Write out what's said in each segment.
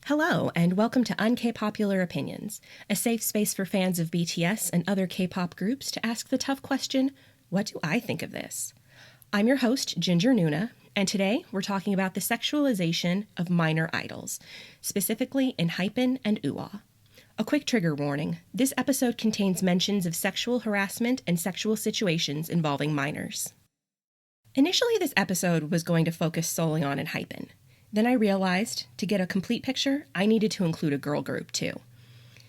Hello, and welcome to UnKpopular Opinions, a safe space for fans of BTS and other K-pop groups to ask the tough question, what do I think of this? I'm your host, Ginger Nuna, and today we're talking about the sexualization of minor idols, specifically ENHYPEN and UA. A quick trigger warning, this episode contains mentions of sexual harassment and sexual situations involving minors. Initially, this episode was going to focus solely on ENHYPEN. Then I realized, to get a complete picture, I needed to include a girl group too.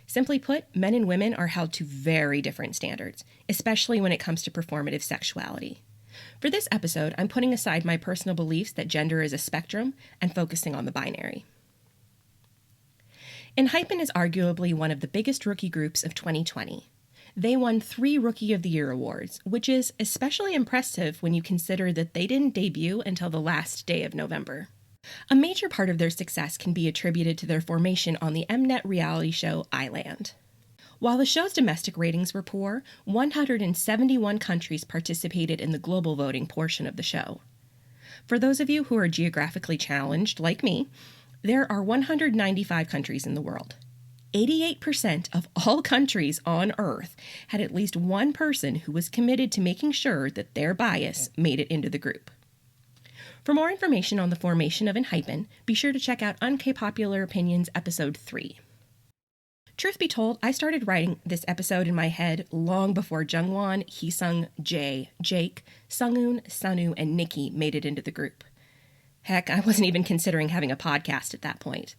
Simply put, men and women are held to very different standards, especially when it comes to performative sexuality. For this episode, I'm putting aside my personal beliefs that gender is a spectrum and focusing on the binary. ENHYPEN is arguably one of the biggest rookie groups of 2020. They won 3 Rookie of the Year awards, which is especially impressive when you consider that they didn't debut until the last day of November. A major part of their success can be attributed to their formation on the Mnet reality show Island. While the show's domestic ratings were poor, 171 countries participated in the global voting portion of the show. For those of you who are geographically challenged, like me, there are 195 countries in the world. 88% of all countries on Earth had at least one person who was committed to making sure that their bias made it into the group. For more information on the formation of ENHYPEN, be sure to check out UnKpopular Opinions Episode 3. Truth be told, I started writing this episode in my head long before Jungwon, Heesung, Jae, Jake, Sunghoon, Sunwoo, and Nikki made it into the group. Heck, I wasn't even considering having a podcast at that point.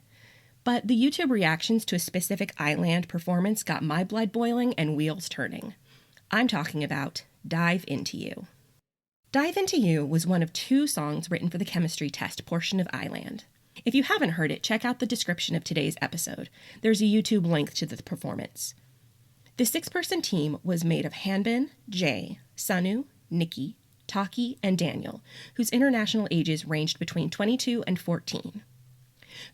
But the YouTube reactions to a specific Island performance got my blood boiling and wheels turning. I'm talking about Dive Into You. Dive Into You was one of 2 songs written for the chemistry test portion of Island. If you haven't heard it, check out the description of today's episode. There's a YouTube link to the performance. The 6-person team was made of Hanbin, Jae, Sunwoo, Nikki, Taki, and Daniel, whose international ages ranged between 22 and 14.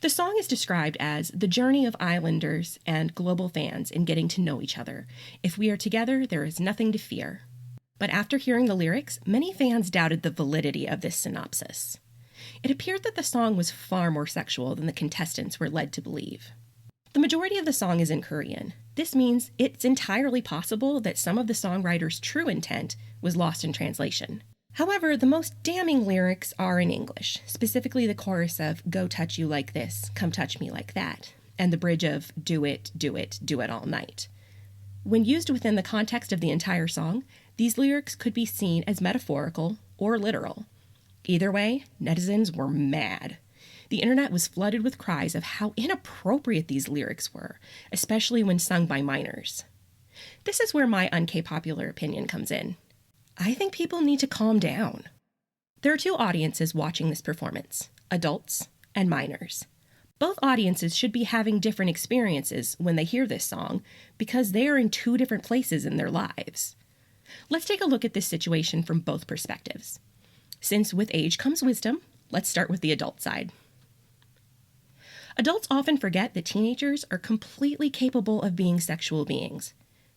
The song is described as the journey of Islanders and global fans in getting to know each other. If we are together, there is nothing to fear. But after hearing the lyrics, many fans doubted the validity of this synopsis. It appeared that the song was far more sexual than the contestants were led to believe. The majority of the song is in Korean. This means it's entirely possible that some of the songwriter's true intent was lost in translation. However, the most damning lyrics are in English, specifically the chorus of "Go touch you like this, come touch me like that," and the bridge of "Do it, do it, do it all night." When used within the context of the entire song, these lyrics could be seen as metaphorical or literal. Either way, netizens were mad. The internet was flooded with cries of how inappropriate these lyrics were, especially when sung by minors. This is where my UnKpopular opinion comes in. I think people need to calm down. There are 2 audiences watching this performance, adults and minors. Both audiences should be having different experiences when they hear this song because they are in 2 different places in their lives. Let's take a look at this situation from both perspectives. Since with age comes wisdom, let's start with the adult side. Adults often forget that teenagers are completely capable of being sexual beings.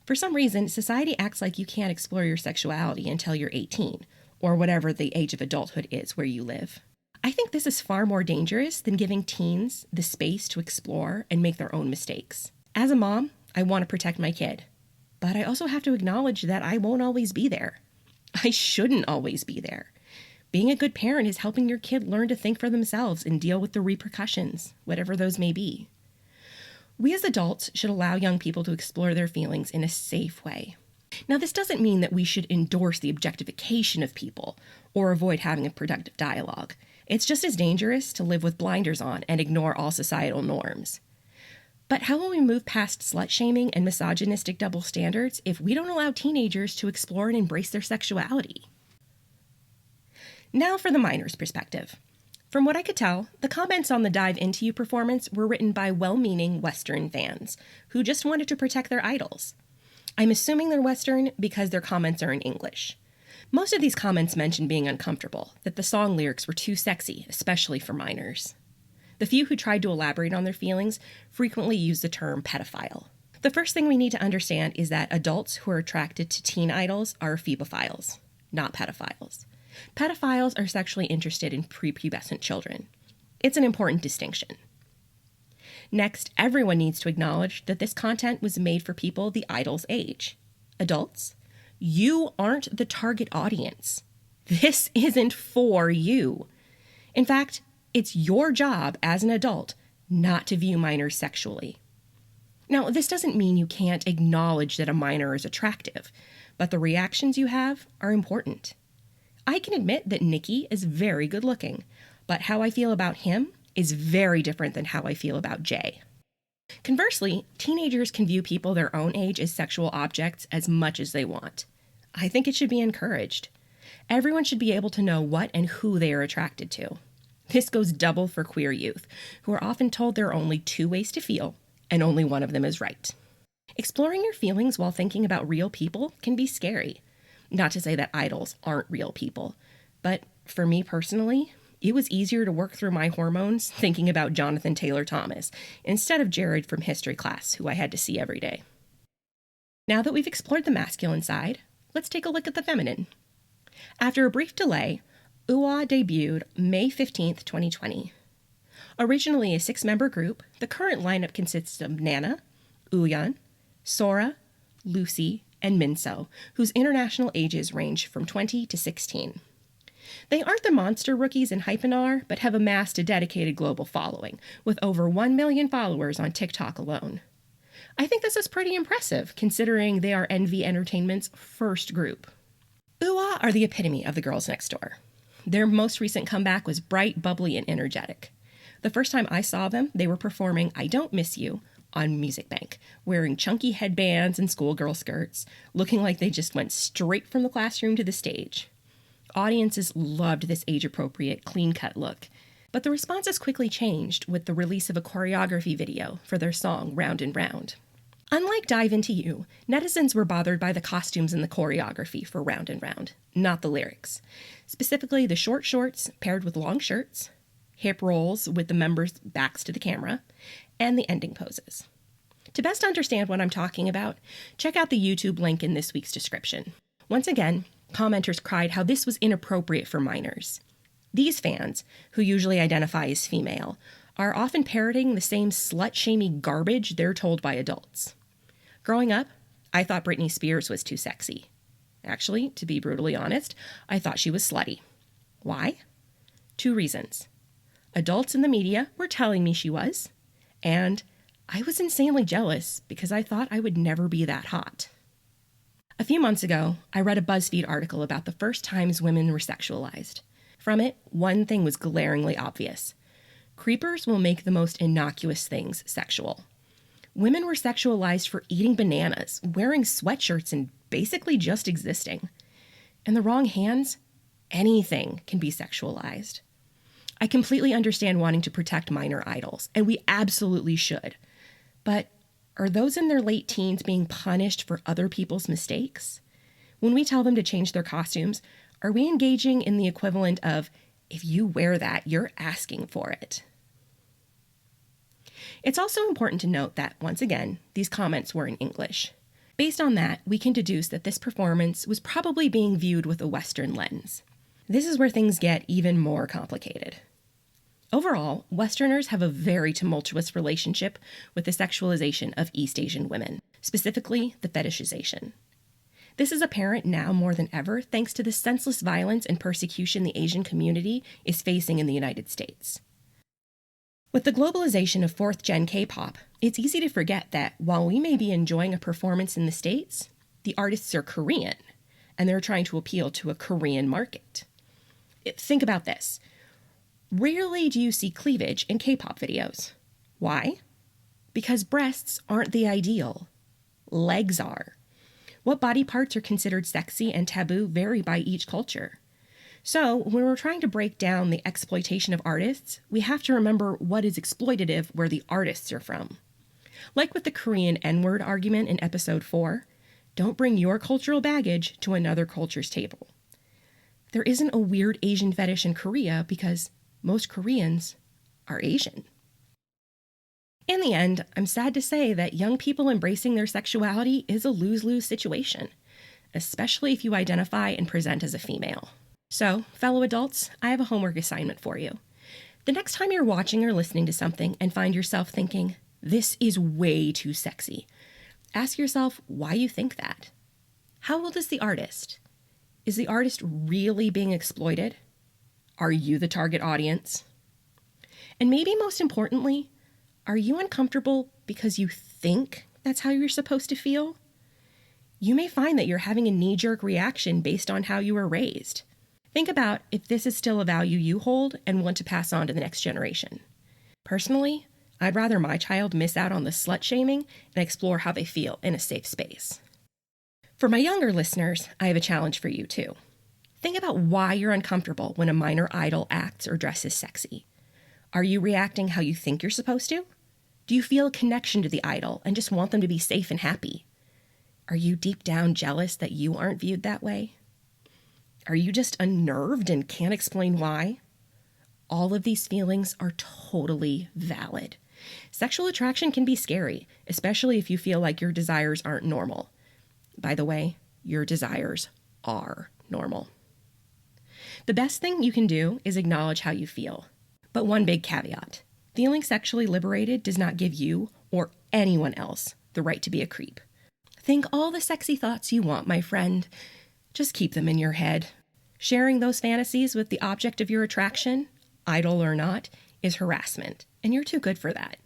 For some reason, society acts like you can't explore your sexuality until you're 18, or whatever the age of adulthood is where you live. I think this is far more dangerous than giving teens the space to explore and make their own mistakes. As a mom, I want to protect my kid. But I also have to acknowledge that I won't always be there. I shouldn't always be there. Being a good parent is helping your kid learn to think for themselves and deal with the repercussions, whatever those may be. We as adults should allow young people to explore their feelings in a safe way. Now, this doesn't mean that we should endorse the objectification of people or avoid having a productive dialogue. It's just as dangerous to live with blinders on and ignore all societal norms. But how will we move past slut-shaming and misogynistic double standards if we don't allow teenagers to explore and embrace their sexuality? Now for the minors' perspective. From what I could tell, the comments on the Dive Into You performance were written by well-meaning Western fans who just wanted to protect their idols. I'm assuming they're Western because their comments are in English. Most of these comments mention being uncomfortable, that the song lyrics were too sexy, especially for minors. The few who tried to elaborate on their feelings frequently use the term pedophile. The first thing we need to understand is that adults who are attracted to teen idols are phebophiles, not pedophiles. Pedophiles are sexually interested in prepubescent children. It's an important distinction. Next, everyone needs to acknowledge that this content was made for people the idol's age. Adults, you aren't the target audience. This isn't for you. In fact, it's your job as an adult not to view minors sexually. Now, this doesn't mean you can't acknowledge that a minor is attractive, but the reactions you have are important. I can admit that Nicky is very good looking, but how I feel about him is very different than how I feel about Jay. Conversely, teenagers can view people their own age as sexual objects as much as they want. I think it should be encouraged. Everyone should be able to know what and who they are attracted to. This goes double for queer youth, who are often told there are only two ways to feel, and only one of them is right. Exploring your feelings while thinking about real people can be scary. Not to say that idols aren't real people, but for me personally, it was easier to work through my hormones thinking about Jonathan Taylor Thomas instead of Jared from history class, who I had to see every day. Now that we've explored the masculine side, let's take a look at the feminine. After a brief delay, UA debuted May 15th, 2020. Originally a 6-member group, the current lineup consists of Nana, Uyeon, Sora, Lucy, and Minso, whose international ages range from 20 to 16. They aren't the monster rookies ENHYPEN are, but have amassed a dedicated global following, with over 1 million followers on TikTok alone. I think this is pretty impressive, considering they are NV Entertainment's first group. UA are the epitome of the girls next door. Their most recent comeback was bright, bubbly, and energetic. The first time I saw them, they were performing I Don't Miss You on Music Bank, wearing chunky headbands and schoolgirl skirts, looking like they just went straight from the classroom to the stage. Audiences loved this age-appropriate, clean-cut look, but the responses quickly changed with the release of a choreography video for their song Round and Round. Unlike Dive Into You, netizens were bothered by the costumes and the choreography for Round and Round, not the lyrics. Specifically, the short shorts paired with long shirts, hip rolls with the members' backs to the camera, and the ending poses. To best understand what I'm talking about, check out the YouTube link in this week's description. Once again, commenters cried how this was inappropriate for minors. These fans, who usually identify as female, are often parroting the same slut-shaming garbage they're told by adults. Growing up, I thought Britney Spears was too sexy. Actually, to be brutally honest, I thought she was slutty. Why? 2 reasons. Adults in the media were telling me she was, and I was insanely jealous because I thought I would never be that hot. A few months ago, I read a BuzzFeed article about the first times women were sexualized. From it, one thing was glaringly obvious. Creepers will make the most innocuous things sexual. Women were sexualized for eating bananas, wearing sweatshirts, and basically just existing. In the wrong hands, anything can be sexualized. I completely understand wanting to protect minor idols, and we absolutely should. But are those in their late teens being punished for other people's mistakes? When we tell them to change their costumes, are we engaging in the equivalent of, if you wear that, you're asking for it? It's also important to note that, once again, these comments were in English. Based on that, we can deduce that this performance was probably being viewed with a Western lens. This is where things get even more complicated. Overall, Westerners have a very tumultuous relationship with the sexualization of East Asian women, specifically the fetishization. This is apparent now more than ever thanks to the senseless violence and persecution the Asian community is facing in the United States. With the globalization of 4th-gen K-pop, it's easy to forget that while we may be enjoying a performance in the States, the artists are Korean, and they're trying to appeal to a Korean market. Think about this. Rarely do you see cleavage in K-pop videos. Why? Because breasts aren't the ideal. Legs are. What body parts are considered sexy and taboo vary by each culture. So, when we're trying to break down the exploitation of artists, we have to remember what is exploitative where the artists are from. Like with the Korean N-word argument in episode 4, don't bring your cultural baggage to another culture's table. There isn't a weird Asian fetish in Korea because most Koreans are Asian. In the end, I'm sad to say that young people embracing their sexuality is a lose-lose situation, especially if you identify and present as a female. So, fellow adults, I have a homework assignment for you. The next time you're watching or listening to something and find yourself thinking, this is way too sexy, ask yourself why you think that. How old is the artist? Is the artist really being exploited? Are you the target audience? And maybe most importantly, are you uncomfortable because you think that's how you're supposed to feel? You may find that you're having a knee-jerk reaction based on how you were raised. Think about if this is still a value you hold and want to pass on to the next generation. Personally, I'd rather my child miss out on the slut-shaming and explore how they feel in a safe space. For my younger listeners, I have a challenge for you too. Think about why you're uncomfortable when a minor idol acts or dresses sexy. Are you reacting how you think you're supposed to? Do you feel a connection to the idol and just want them to be safe and happy? Are you deep down jealous that you aren't viewed that way? Are you just unnerved and can't explain why? All of these feelings are totally valid. Sexual attraction can be scary, especially if you feel like your desires aren't normal. By the way, your desires are normal. The best thing you can do is acknowledge how you feel. But one big caveat. Feeling sexually liberated does not give you or anyone else the right to be a creep. Think all the sexy thoughts you want, my friend. Just keep them in your head. Sharing those fantasies with the object of your attraction, idol or not, is harassment, and you're too good for that.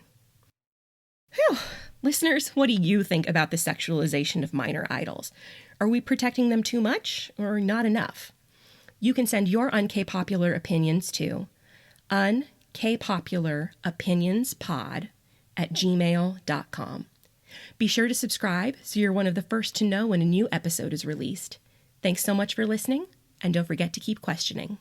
Whew. Listeners, what do you think about the sexualization of minor idols? Are we protecting them too much or not enough? You can send your UnKpopular opinions to unkpopularopinionspod@gmail.com. Be sure to subscribe so you're one of the first to know when a new episode is released. Thanks so much for listening, and don't forget to keep questioning.